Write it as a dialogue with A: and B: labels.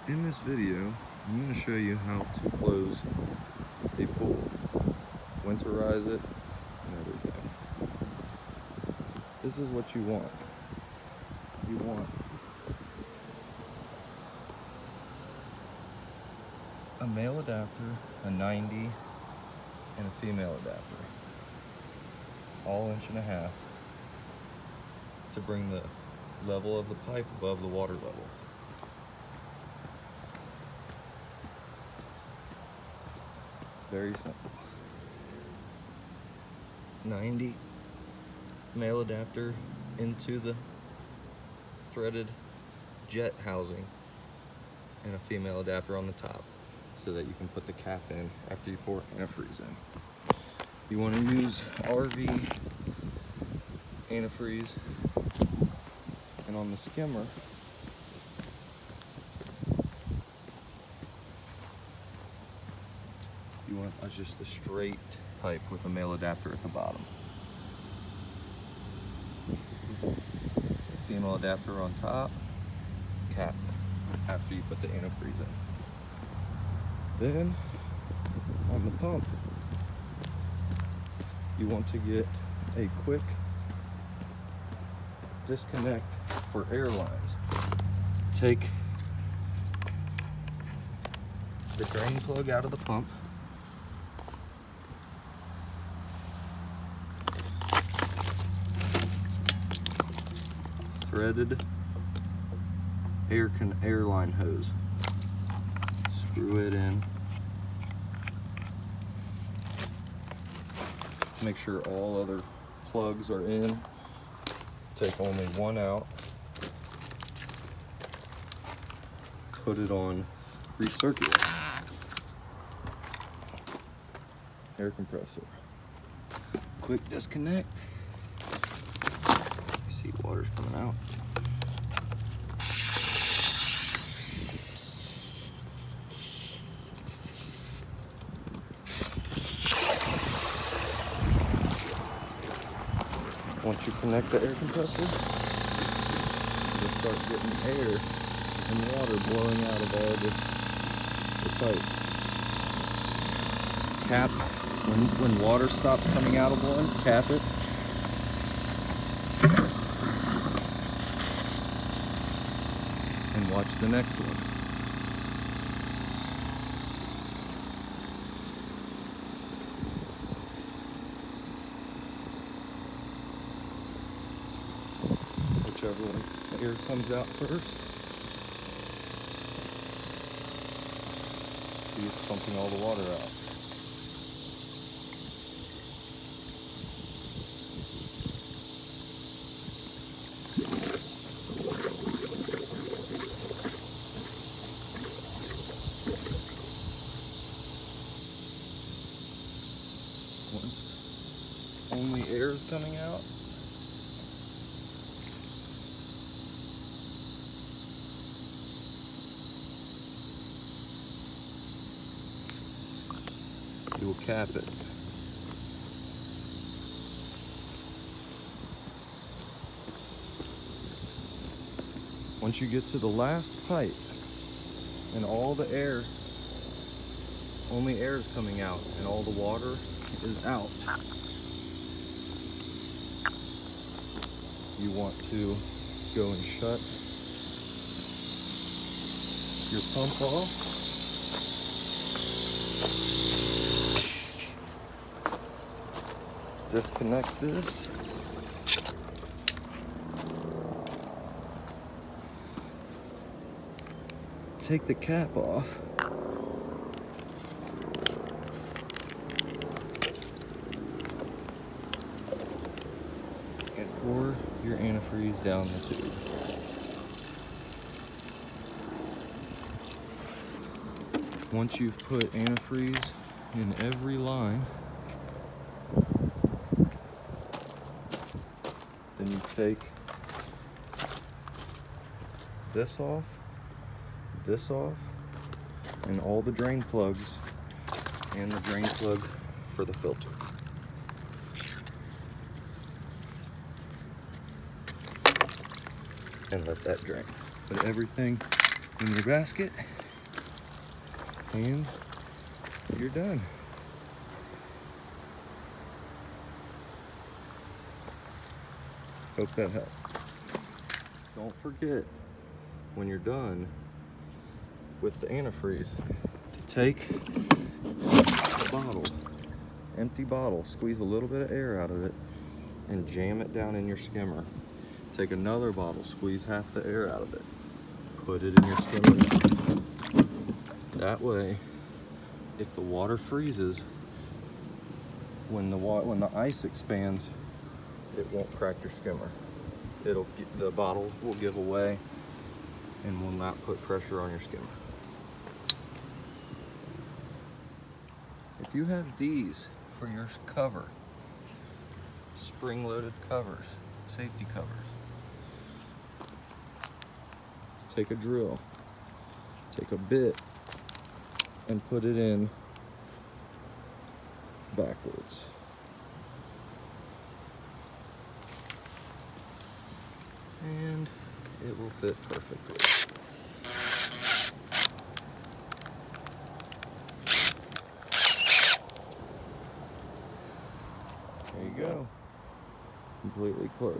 A: In this video, I'm going to show you how to close a pool, winterize it, and everything. This is what you want. You want a male adapter, a 90, and a female adapter, all 1.5 inches to bring the level of the pipe above the water level. Very simple. 90 male adapter into the threaded jet housing, and a female adapter on the top so that you can put the cap in after you pour antifreeze in. You want to use RV antifreeze, and on the skimmer you want just a straight pipe with a male adapter at the bottom. Female adapter on top, cap after you put the antifreeze in. Then on the pump, you want to get a quick disconnect for air lines. Take the drain plug out of the pump, threaded air line hose, screw it in, make sure all other plugs are in, take only one out, put it on recirculate air compressor, quick disconnect. See, water's coming out. Once you connect the air compressor, you'll start getting air and water blowing out of all the pipe. Cap, when water stops coming out of one, cap it. And watch the next one. Whichever one air comes out first. See, it's pumping all the water out. Once only air is coming out, you will cap it. Once you get to the last pipe and all the air, only air is coming out and all the water is out, you want to go and shut your pump off. Disconnect this. Take the cap off. And pour your antifreeze down the tube. Once you've put antifreeze in every line, then you take this off, and all the drain plugs, and the drain plug for the filter. And let that drain. Put everything in your basket, and you're done. Hope that helped. Don't forget, when you're done with the antifreeze, to take the bottle, empty bottle, squeeze a little bit of air out of it, and jam it down in your skimmer. Take another bottle, squeeze half the air out of it, put it in your skimmer. That way, if the water freezes, when the ice expands, it won't crack your skimmer. The bottle will give away and will not put pressure on your skimmer. If you have these for your cover, spring-loaded covers, safety covers, take a drill, take a bit, and put it in backwards. And it will fit perfectly. There you go. Completely closed.